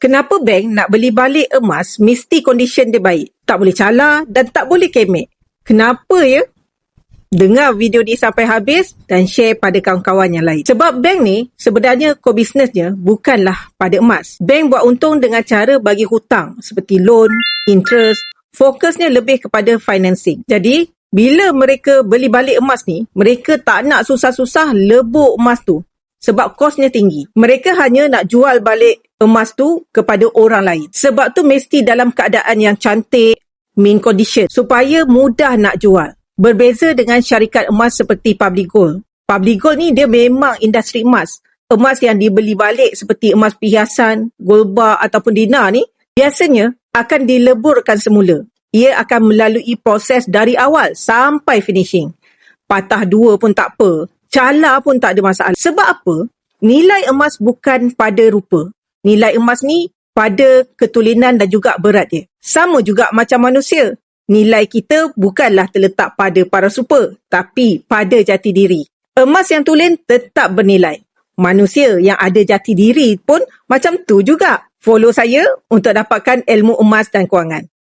Kenapa bank nak beli balik emas mesti condition dia baik? Tak boleh calar dan tak boleh kemek. Kenapa ya? Dengar video ni sampai habis dan share pada kawan-kawan yang lain. Sebab bank ni sebenarnya core businessnya bukanlah pada emas. Bank buat untung dengan cara bagi hutang seperti loan, interest. Fokusnya lebih kepada financing. Jadi, bila mereka beli balik emas ni, mereka tak nak susah-susah lebur emas tu. Sebab kosnya tinggi. Mereka hanya nak jual balik emas tu kepada orang lain. Sebab tu mesti dalam keadaan yang cantik, mint condition, supaya mudah nak jual. Berbeza dengan syarikat emas seperti Public Gold. Public Gold ni dia memang industri emas. Emas yang dibeli balik seperti emas perhiasan, gold bar ataupun dinar ni, biasanya akan dileburkan semula. Ia akan melalui proses dari awal sampai finishing. Patah dua pun tak apa. Calar pun tak ada masalah. Sebab apa? Nilai emas bukan pada rupa. Nilai emas ni pada ketulinan dan juga berat dia. Sama juga macam manusia. Nilai kita bukanlah terletak pada paras rupa, tapi pada jati diri. Emas yang tulen tetap bernilai. Manusia yang ada jati diri pun macam tu juga. Follow saya untuk dapatkan ilmu emas dan kewangan.